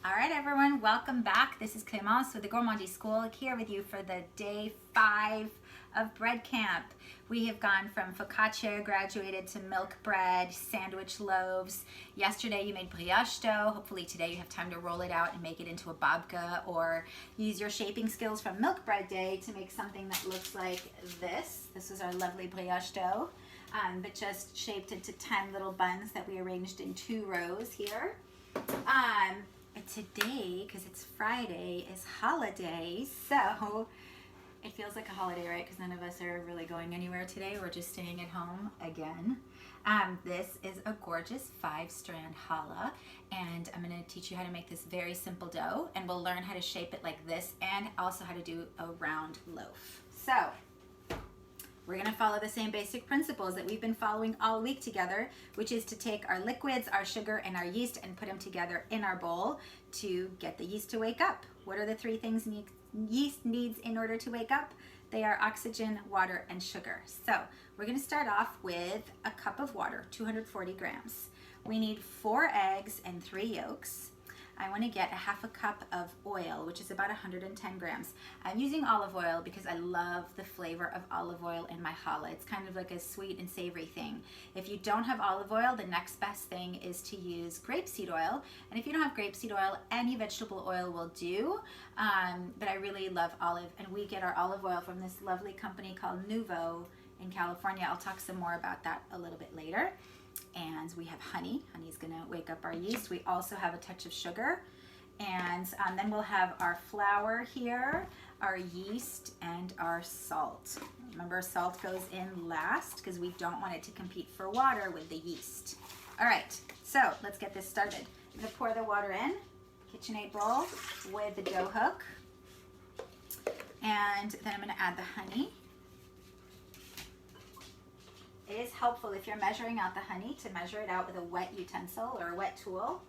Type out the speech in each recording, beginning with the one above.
All right, everyone, welcome back. This is Clémence with the Gourmandise School, here with you for the day 5 of bread camp. We have gone from focaccia, graduated to milk bread, sandwich loaves. Yesterday you made brioche dough. Hopefully today you have time to roll it out and make it into a babka, or use your shaping skills from milk bread day to make something that looks like this. This is our lovely brioche dough, but just shaped into 10 little buns that we arranged in 2 rows here. Today, because it's Friday, is holiday, so it feels like a holiday, right? Because none of us are really going anywhere today. We're just staying at home again. This is a gorgeous 5-strand challah, and I'm going to teach you how to make this very simple dough, and we'll learn how to shape it like this and also how to do a round loaf. So we're going to follow the same basic principles that we've been following all week together, which is to take our liquids, our sugar, and our yeast and put them together in our bowl to get the yeast to wake up. What are the 3 things yeast needs in order to wake up? They are oxygen, water, and sugar. So we're going to start off with a cup of water, 240 grams. We need 4 eggs and 3 yolks. I want to get a half a cup of oil, which is about 110 grams. I'm using olive oil because I love the flavor of olive oil in my challah. It's kind of like a sweet and savory thing. If you don't have olive oil, the next best thing is to use grapeseed oil. And if you don't have grapeseed oil, any vegetable oil will do. But I really love olive, and we get our olive oil from this lovely company called Nuvo in California. I'll talk some more about that a little bit later. And we have honey. Honey is going to wake up our yeast. We also have a touch of sugar. And then we'll have our flour here, our yeast, and our salt. Remember, salt goes in last because we don't want it to compete for water with the yeast. All right, so let's get this started. I'm going to pour the water in, KitchenAid bowl with the dough hook. And then I'm going to add the honey. It is helpful if you're measuring out the honey to measure it out with a wet utensil or a wet tool,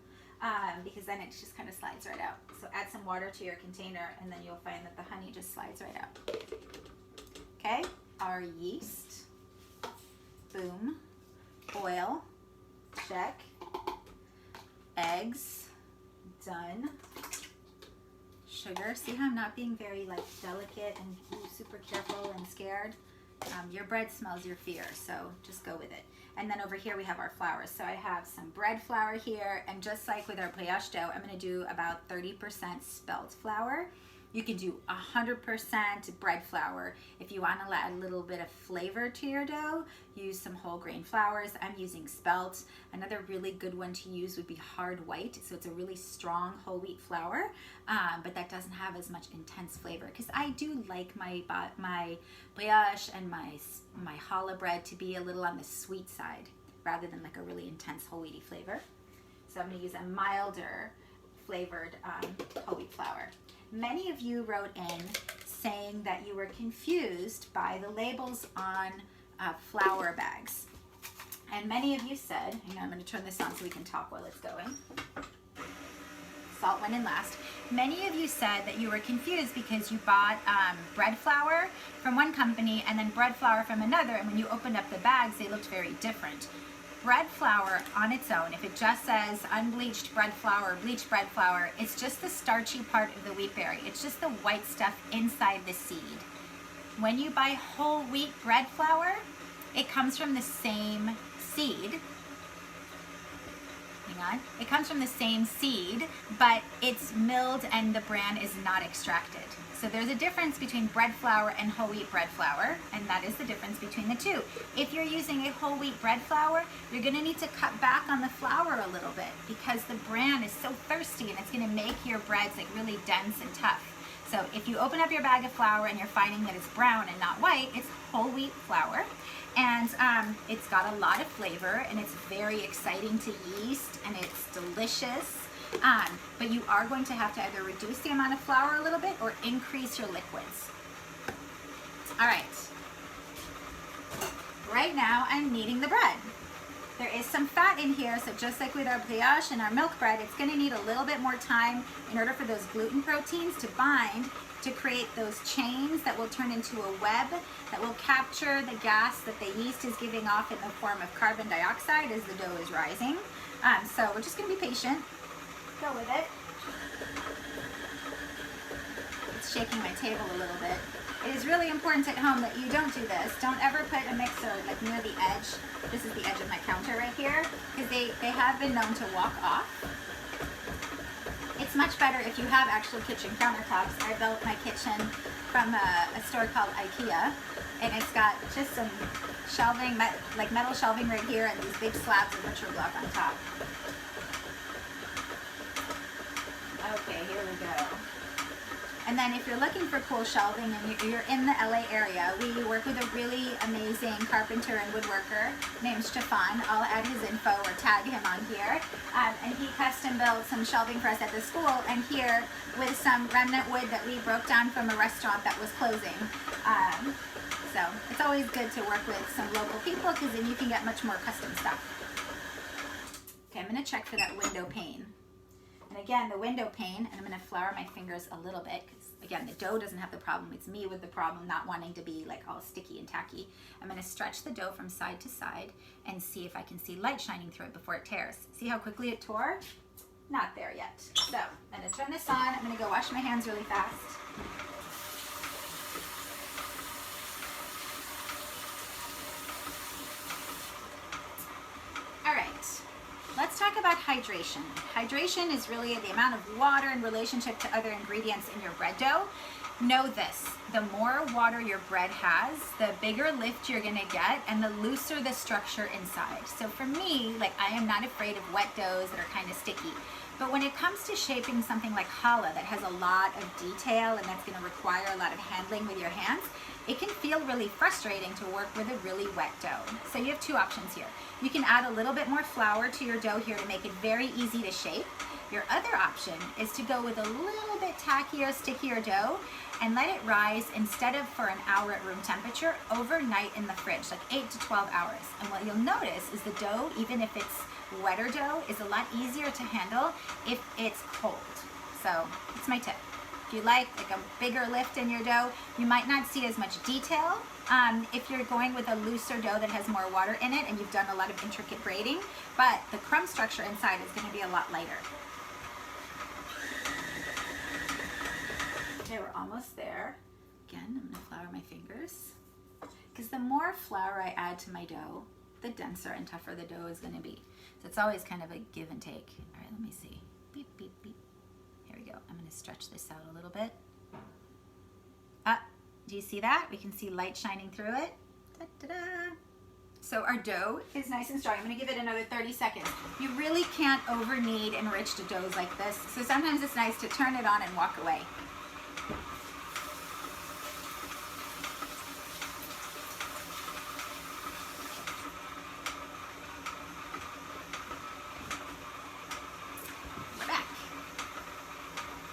because then it just kind of slides right out. So add some water to your container, and then you'll find that the honey just slides right out. Okay, our yeast, boom, oil, check, eggs, done, sugar. See how I'm not being very delicate and super careful and scared? Your bread smells your fear, so just go with it. And then over here we have our flour. So I have some bread flour here, and just like with our brioche dough, I'm going to do about 30% spelt flour. You can do 100% bread flour. If you want to add a little bit of flavor to your dough, use some whole grain flours. I'm using spelt. Another really good one to use would be hard white. So it's a really strong whole wheat flour, but that doesn't have as much intense flavor, because I do like my brioche and my challah bread to be a little on the sweet side rather than like a really intense whole wheaty flavor. So I'm going to use a milder flavored whole wheat flour. Many of you wrote in saying that you were confused by the labels on flour bags. And many of you said, hang on, I'm going to turn this on so we can talk while it's going. Salt went in last. Many of you said that you were confused because you bought bread flour from one company and then bread flour from another, and when you opened up the bags, they looked very different. Bread flour on its own, if it just says unbleached bread flour, bleached bread flour, it's just the starchy part of the wheat berry. It's just the white stuff inside the seed. When you buy whole wheat bread flour, it comes from the same seed. Hang on. It comes from the same seed, but it's milled and the bran is not extracted. So there's a difference between bread flour and whole wheat bread flour, and that is the difference between the two. If you're using a whole wheat bread flour, you're going to need to cut back on the flour a little bit, because the bran is so thirsty and it's going to make your breads like really dense and tough. So if you open up your bag of flour and you're finding that it's brown and not white, it's whole wheat flour. And it's got a lot of flavor, and it's very exciting to yeast, and it's delicious. But you are going to have to either reduce the amount of flour a little bit or increase your liquids. All right. Right now I'm kneading the bread. There is some fat in here, so just like with our brioche and our milk bread, it's going to need a little bit more time in order for those gluten proteins to bind, to create those chains that will turn into a web that will capture the gas that the yeast is giving off in the form of carbon dioxide as the dough is rising. So we're just going to be patient. Go with it. shaking my table a little bit. It is really important at home that you don't do this. Don't ever put a mixer like near the edge. This is the edge of my counter right here, because they have been known to walk off. It's much better if you have actual kitchen countertops. I built my kitchen from a store called IKEA, and it's got just some shelving, like metal shelving right here, and these big slabs of butcher block on top. Okay, here we go. And then if you're looking for cool shelving and you're in the LA area, we work with a really amazing carpenter and woodworker named Stefan. I'll add his info or tag him on here. And he custom built some shelving for us at the school, and here with some remnant wood that we broke down from a restaurant that was closing. So it's always good to work with some local people, because then you can get much more custom stuff. Okay, I'm gonna check for that window pane. And again, the window pane, and I'm going to flour my fingers a little bit, because again, the dough doesn't have the problem. It's me with the problem, not wanting to be like all sticky and tacky. I'm going to stretch the dough from side to side and see if I can see light shining through it before it tears. See how quickly it tore? Not there yet. So I'm going to turn this on. I'm going to go wash my hands really fast. Let's talk about hydration. Hydration is really the amount of water in relationship to other ingredients in your bread dough. Know this, the more water your bread has, the bigger lift you're gonna get and the looser the structure inside. So for me, like, I am not afraid of wet doughs that are kind of sticky. But when it comes to shaping something like challah that has a lot of detail and that's gonna require a lot of handling with your hands, it can feel really frustrating to work with a really wet dough. So you have two options here. You can add a little bit more flour to your dough here to make it very easy to shape. Your other option is to go with a little bit tackier, stickier dough and let it rise, instead of for an hour at room temperature, overnight in the fridge, like 8 to 12 hours. And what you'll notice is the dough, even if it's wetter dough, is a lot easier to handle if it's cold. So it's my tip. If you like a bigger lift in your dough, you might not see as much detail if you're going with a looser dough that has more water in it and you've done a lot of intricate braiding, but the crumb structure inside is going to be a lot lighter. Okay, we're almost there. Again, I'm going to flour my fingers, because the more flour I add to my dough, the denser and tougher the dough is going to be. So it's always kind of a give and take. All right, let me see. Beep, beep, beep. Here we go. I'm going to stretch this out a little bit. Do you see that? We can see light shining through it. Da-da-da. So our dough is nice and strong. I'm going to give it another 30 seconds. You really can't over knead enriched doughs like this. So sometimes it's nice to turn it on and walk away. We're back.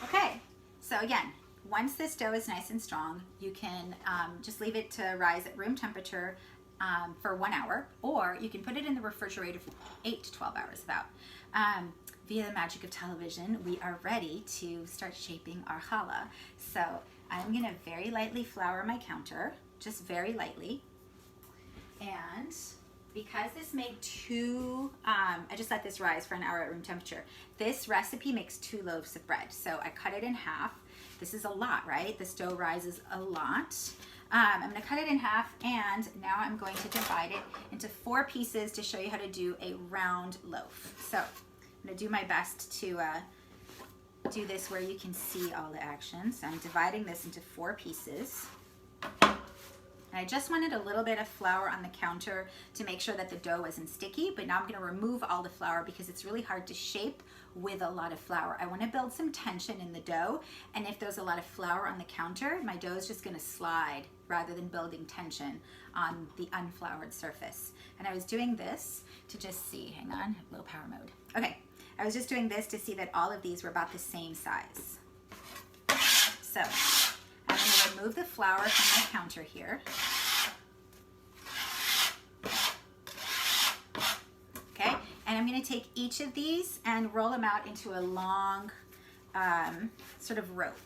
Okay, so again, once this dough is nice and strong, you can just leave it to rise at room temperature for 1 hour, or you can put it in the refrigerator for 8 to 12 hours about. Via the magic of television, we are ready to start shaping our challah. So I'm gonna very lightly flour my counter, just very lightly. And because this made I just let this rise for an hour at room temperature. This recipe makes 2 loaves of bread. So I cut it in half. This is a lot, right? This dough rises a lot. I'm gonna cut it in half, and now I'm going to divide it into 4 pieces to show you how to do a round loaf. So I'm gonna do my best to do this where you can see all the action. So I'm dividing this into 4 pieces. And I just wanted a little bit of flour on the counter to make sure that the dough isn't sticky, but now I'm gonna remove all the flour because it's really hard to shape with a lot of flour. I wanna build some tension in the dough, and if there's a lot of flour on the counter, my dough is just gonna slide rather than building tension on the unfloured surface. And I was doing this to just see, hang on, low power mode. Okay, I was just doing this to see that all of these were about the same size. So I'm gonna remove the flour from my counter here. Okay, and I'm gonna take each of these and roll them out into a long sort of rope.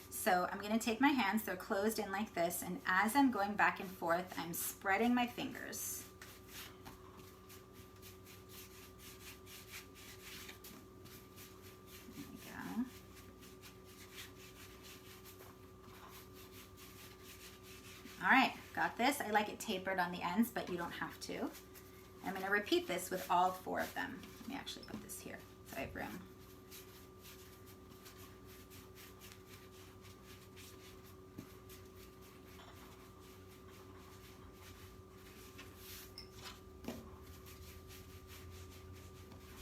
So I'm gonna take my hands, they're closed in like this, and as I'm going back and forth, I'm spreading my fingers. There we go. got this. I like it tapered on the ends, but you don't have to. I'm going to repeat this with all 4 of them. Let me actually put this here so I have room.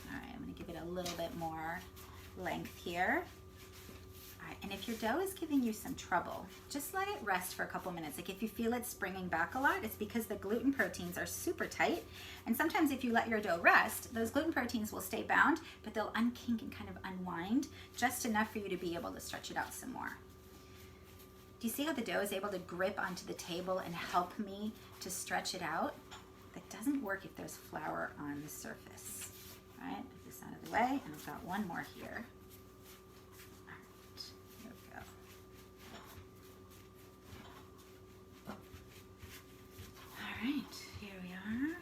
All right, I'm going to give it a little bit more length here. And if your dough is giving you some trouble, just let it rest for a couple minutes. Like if you feel it springing back a lot, it's because the gluten proteins are super tight. And sometimes if you let your dough rest, those gluten proteins will stay bound, but they'll unkink and kind of unwind just enough for you to be able to stretch it out some more. Do you see how the dough is able to grip onto the table and help me to stretch it out? That doesn't work if there's flour on the surface. All right, put this out of the way, and I've got one more here. All right, here we are.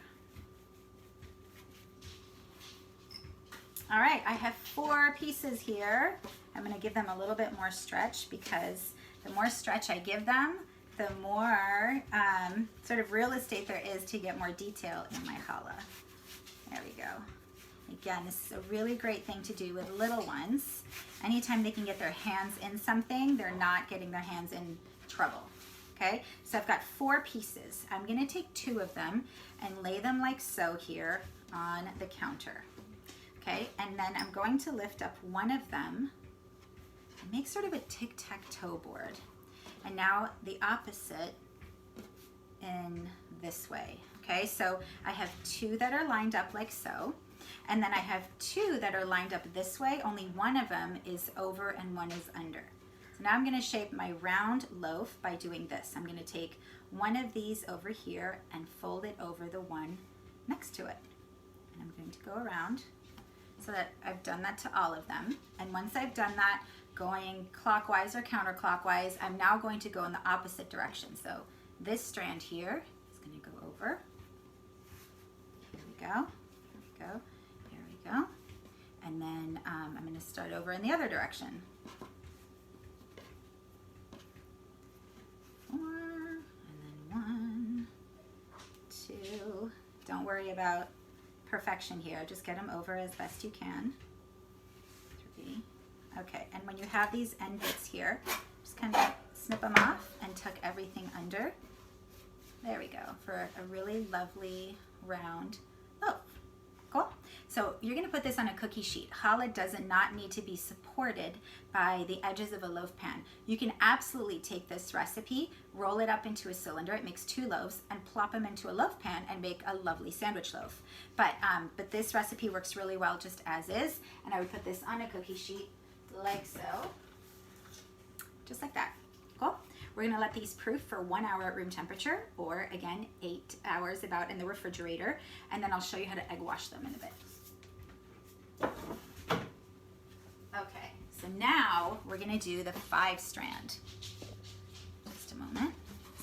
All right, I have 4 pieces here. I'm going to give them a little bit more stretch because the more stretch I give them, the more sort of real estate there is to get more detail in my challah. There we go. Again, this is a really great thing to do with little ones. Anytime they can get their hands in something, they're not getting their hands in trouble. Okay, so I've got 4 pieces. I'm going to take 2 of them and lay them like so here on the counter. Okay, and then I'm going to lift up one of them and make sort of a tic-tac-toe board. And now the opposite in this way. Okay, so I have 2 that are lined up like so. And then I have 2 that are lined up this way. Only one of them is over and one is under. So now I'm going to shape my round loaf by doing this. I'm going to take one of these over here and fold it over the one next to it. And I'm going to go around so that I've done that to all of them. And once I've done that, going clockwise or counterclockwise, I'm now going to go in the opposite direction. So this strand here is going to go over. Here we go. Here we go. Here we go. And then I'm going to start over in the other direction. 4, and then 1, 2. Don't worry about perfection here. Just get them over as best you can. 3. Okay, and when you have these end bits here, just kind of snip them off and tuck everything under. There we go, for a really lovely round loaf. Cool. So you're going to put this on a cookie sheet. Challah does not need to be supported by the edges of a loaf pan. You can absolutely take this recipe, roll it up into a cylinder, it makes 2 loaves, and plop them into a loaf pan and make a lovely sandwich loaf. But this recipe works really well just as is, and I would put this on a cookie sheet like so, just like that. Cool. We're going to let these proof for 1 hour at room temperature, or again 8 hours about in the refrigerator, and then I'll show you how to egg wash them in a bit. Okay, so now we're going to do the 5 strand. Just a moment.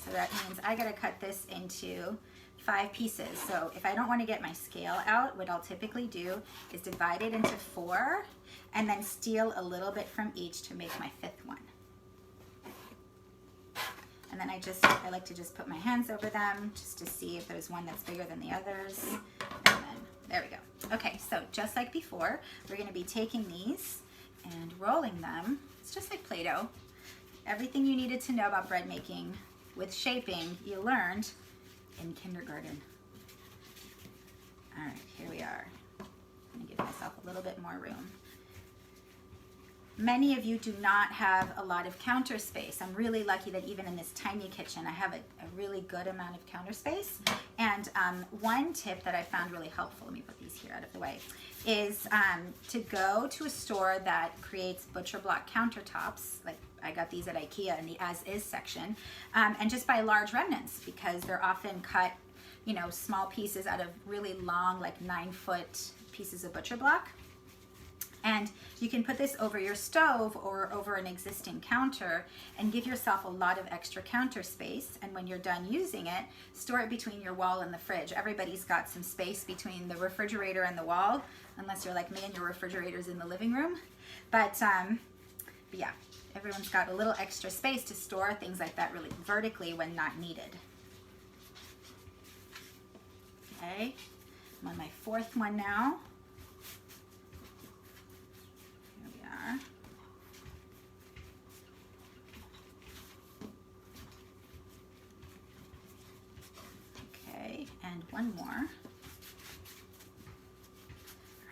So that means I got to cut this into 5 pieces. So if I don't want to get my scale out, what I'll typically do is divide it into 4 and then steal a little bit from each to make my 5th one. And then I like to just put my hands over them just to see if there's one that's bigger than the others. And then there we go. Okay, so just like before, we're going to be taking these and rolling them. It's just like Play-Doh. Everything you needed to know about bread making with shaping, you learned in kindergarten. All right, here we are. I'm going to give myself a little bit more room. Many of you do not have a lot of counter space. I'm really lucky that even in this tiny kitchen, I have a really good amount of counter space. And one tip that I found really helpful, let me put these here out of the way, is to go to a store that creates butcher block countertops. Like I got these at IKEA in the as-is section, and just buy large remnants because they're often cut, you know, small pieces out of really long, like 9-foot pieces of butcher block. And you can put this over your stove or over an existing counter and give yourself a lot of extra counter space. And when you're done using it, store it between your wall and the fridge. Everybody's got some space between the refrigerator and the wall, unless you're like me and your refrigerator's in the living room. But yeah, everyone's got a little extra space to store things like that really vertically when not needed. Okay, I'm on my fourth one now. Here we are. Okay, and one more. All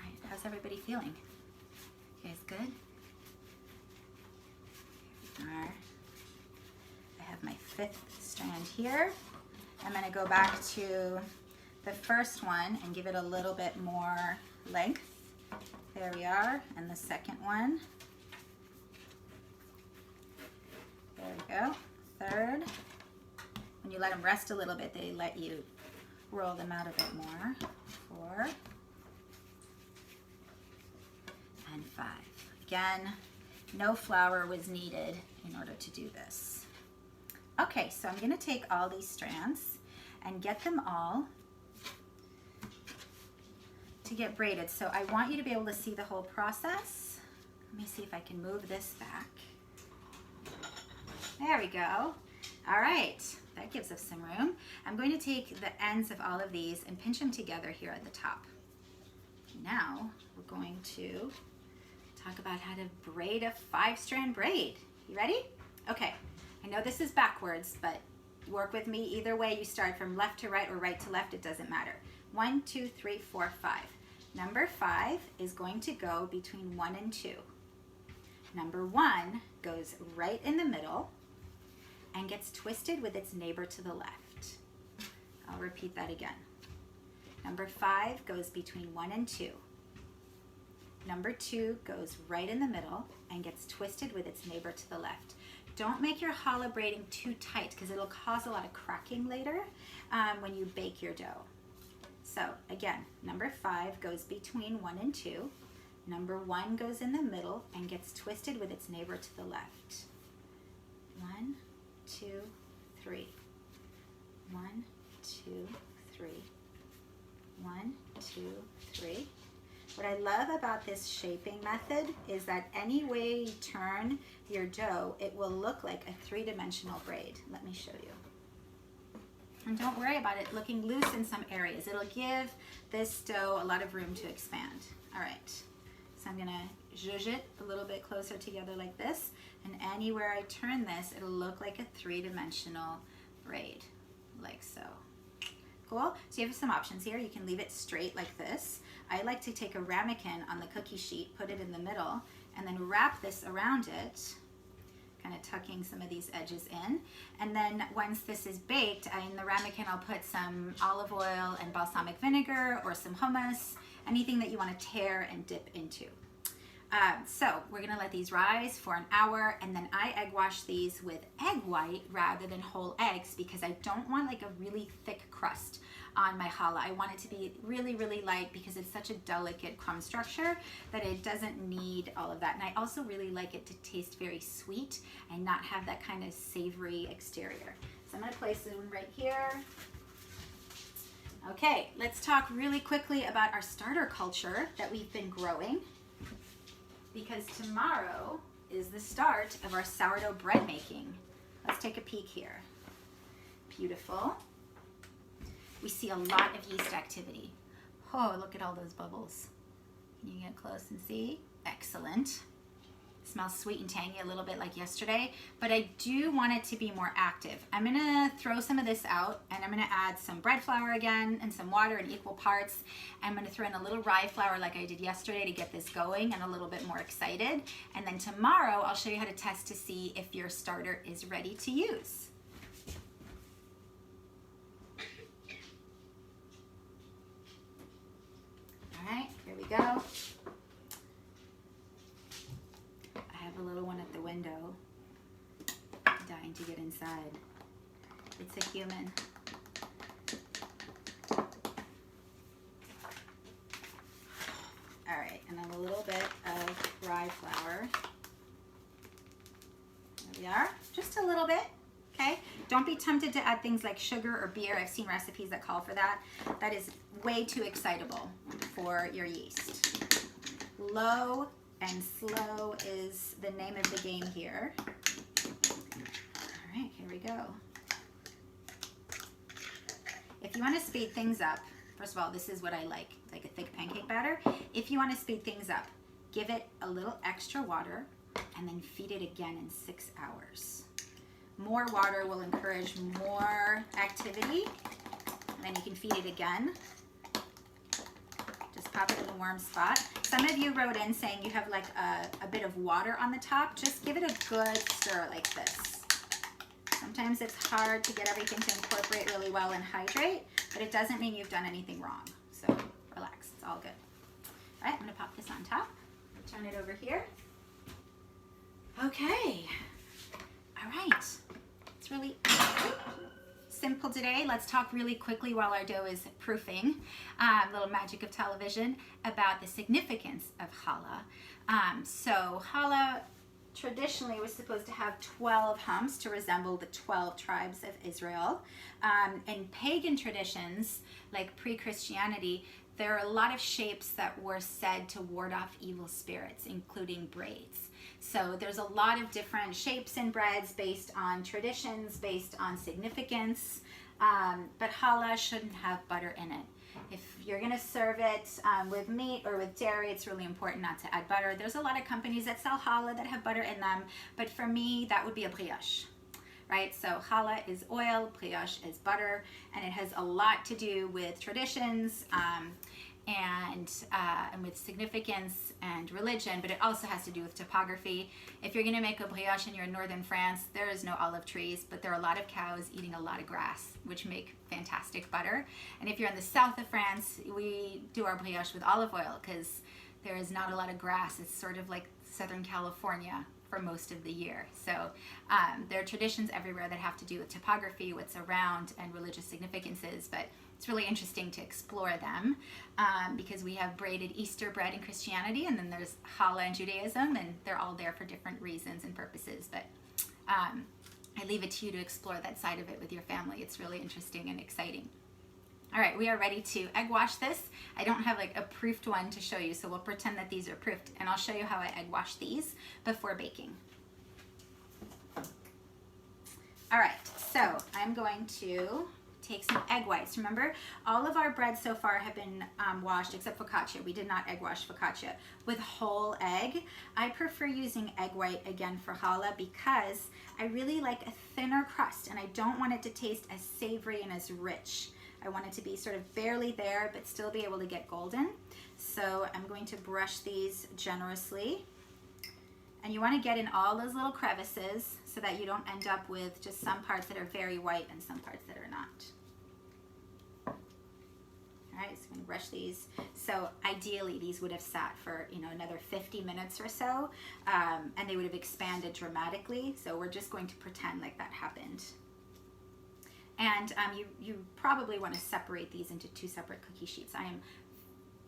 right, how's everybody feeling? You guys good? Here we are. I have my fifth strand here. I'm going to go back to the first one and give it a little bit more length. There we are. And the second one. There we go. Third. When you let them rest a little bit, they let you roll them out a bit more. 4. And 5. Again, no flour was needed in order to do this. Okay, so I'm going to take all these strands and get them all to get braided. So I want you to be able to see the whole process. Let me see if I can move this back. There we go. All right, that gives us some room. I'm going to take the ends of all of these and pinch them together here at the top. Now we're going to talk about how to braid a 5-strand braid. You ready? Okay, I know this is backwards, but work with me either way. You start from left to right or right to left, it doesn't matter. 1, 2, 3, 4, 5. Number 5 is going to go between 1 and 2. Number 1 goes right in the middle and gets twisted with its neighbor to the left. I'll repeat that again. Number 5 goes between 1 and 2. Number 2 goes right in the middle and gets twisted with its neighbor to the left. Don't make your challah braiding too tight because it'll cause a lot of cracking later when you bake your dough. So again, number 5 goes between 1 and 2. Number 1 goes in the middle and gets twisted with its neighbor to the left. 1, 2, 3. 1, 2, 3. 1, 2, 3. What I love about this shaping method is that any way you turn your dough, it will look like a 3-dimensional braid. Let me show you. And don't worry about it looking loose in some areas. It'll give this dough a lot of room to expand. All right, so I'm gonna zhuzh it a little bit closer together like this, and anywhere I turn this, it'll look like a 3-dimensional braid, like so. Cool, so you have some options here. You can leave it straight like this. I like to take a ramekin on the cookie sheet, put it in the middle, and then wrap this around it, kind of tucking some of these edges in. And then once this is baked, in the ramekin I'll put some olive oil and balsamic vinegar or some hummus, anything that you want to tear and dip into. So we're gonna let these rise for an hour, and then I egg wash these with egg white rather than whole eggs because I don't want like a really thick crust on my challah. I want it to be really, really light because it's such a delicate crumb structure that it doesn't need all of that. And I also really like it to taste very sweet and not have that kind of savory exterior. So I'm gonna place it right here. Okay, let's talk really quickly about our starter culture that we've been growing, because tomorrow is the start of our sourdough bread making. Let's take a peek here. Beautiful. We see a lot of yeast activity. Oh, look at all those bubbles. Can you get close and see? Excellent. Smells sweet and tangy, a little bit like yesterday, but I do want it to be more active. I'm gonna throw some of this out, and I'm gonna add some bread flour again and some water in equal parts. I'm gonna throw in a little rye flour like I did yesterday to get this going and a little bit more excited. And then tomorrow I'll show you how to test to see if your starter is ready to use. All right, here we go. A little one at the window, dying to get inside. It's a human. All right, and then a little bit of rye flour. There we are, just a little bit, okay? Don't be tempted to add things like sugar or beer. I've seen recipes that call for that. That is way too excitable for your yeast. Low and slow is the name of the game here. All right, here we go. If you want to speed things up, First of all, this is what I like a thick pancake batter. If you want to speed things up, give it a little extra water and then feed it again in 6 hours. More water will encourage more activity, and then you can feed it again. Just pop it in a warm spot. Some of you wrote in saying you have like a bit of water on the top. Just give it a good stir like this. Sometimes it's hard to get everything to incorporate really well and hydrate, but it doesn't mean you've done anything wrong. So relax, it's all good. All right, I'm gonna pop this on top. Turn it over here. Okay, all right. It's really simple today. Let's talk really quickly while our dough is proofing, little magic of television, about the significance of challah. So challah traditionally was supposed to have 12 humps to resemble the 12 tribes of Israel. In pagan traditions, like pre-Christianity, there are a lot of shapes that were said to ward off evil spirits, including braids. So there's a lot of different shapes in breads based on traditions, based on significance, but challah shouldn't have butter in it. If you're gonna serve it with meat or with dairy, it's really important not to add butter. There's a lot of companies that sell challah that have butter in them, but for me, that would be a brioche, right? So challah is oil, brioche is butter, and it has a lot to do with traditions and with significance and religion, but it also has to do with topography. If you're gonna make a brioche and you're in northern France, there is no olive trees, but there are a lot of cows eating a lot of grass, which make fantastic butter. And if you're in the south of France, we do our brioche with olive oil because there is not a lot of grass. It's sort of like Southern California for most of the year. So there are traditions everywhere that have to do with topography, what's around, and religious significances, but it's really interesting to explore them because we have braided Easter bread in Christianity, and then there's challah in Judaism, and they're all there for different reasons and purposes. But I leave it to you to explore that side of it with your family. It's really interesting and exciting. All right, we are ready to egg wash this. I don't have like a proofed one to show you, so we'll pretend that these are proofed, and I'll show you how I egg wash these before baking. All right, so I'm going to take some egg whites. Remember, all of our breads so far have been washed except focaccia. We did not egg wash focaccia with whole egg. I prefer using egg white again for challah because I really like a thinner crust, and I don't want it to taste as savory and as rich. I want it to be sort of barely there, but still be able to get golden. So I'm going to brush these generously. And you want to get in all those little crevices so that you don't end up with just some parts that are very white and some parts that are not. All right, so I'm gonna brush these. So ideally these would have sat for, another 50 minutes or so, and they would have expanded dramatically. So we're just going to pretend like that happened. And you probably want to separate these into 2 separate cookie sheets. I am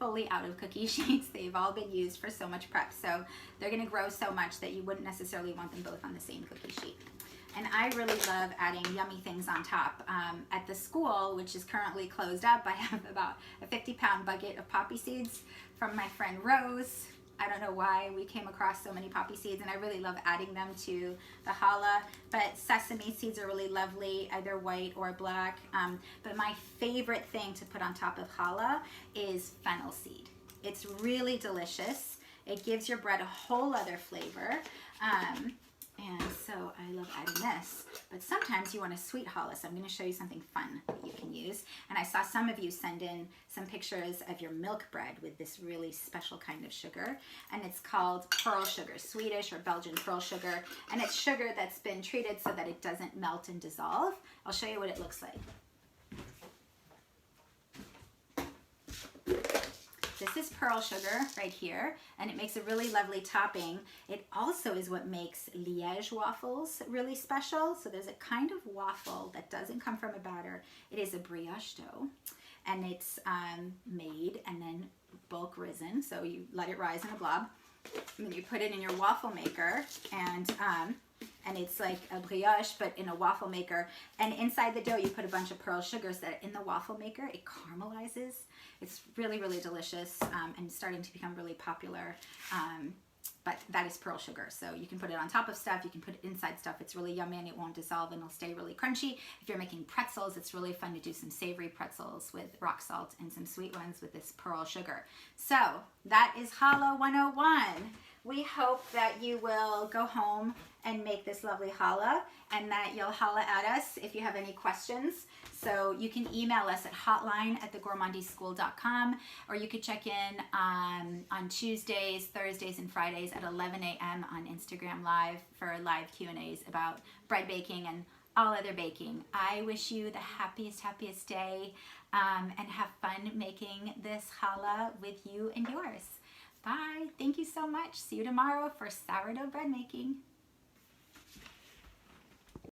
fully out of cookie sheets. They've all been used for so much prep. So they're going to grow so much that you wouldn't necessarily want them both on the same cookie sheet. And I really love adding yummy things on top. At the school, which is currently closed up, I have about a 50-pound bucket of poppy seeds from my friend Rose. I don't know why we came across so many poppy seeds, and I really love adding them to the challah. But sesame seeds are really lovely, either white or black. But my favorite thing to put on top of challah is fennel seed. It's really delicious. It gives your bread a whole other flavor. And so I love adding this, but sometimes you want a sweet challah, so I'm going to show you something fun that you can use. And I saw some of you send in some pictures of your milk bread with this really special kind of sugar, and it's called pearl sugar, Swedish or Belgian pearl sugar, and it's sugar that's been treated so that it doesn't melt and dissolve. I'll show you what it looks like. This is pearl sugar right here, and it makes a really lovely topping. It also is what makes Liège waffles really special. So there's a kind of waffle that doesn't come from a batter. It is a brioche dough, and it's made and then bulk risen. So you let it rise in a blob, and then you put it in your waffle maker, and it's like a brioche, but in a waffle maker. And inside the dough, you put a bunch of pearl sugars that in the waffle maker, it caramelizes. It's really, really delicious and starting to become really popular but that is pearl sugar. So you can put it on top of stuff, you can put it inside stuff. It's really yummy and it won't dissolve and it'll stay really crunchy. If you're making pretzels, it's really fun to do some savory pretzels with rock salt and some sweet ones with this pearl sugar. So that is Challah 101. We hope that you will go home and make this lovely challah, and that you'll holla at us if you have any questions. So you can email us at hotline@thegourmandiseschool.com, or you could check in on Tuesdays, Thursdays, and Fridays at 11 a.m. on Instagram Live for live Q&As about bread baking and all other baking. I wish you the happiest day, and have fun making this challah with you and yours. Bye. Thank you so much. See you tomorrow for sourdough bread making.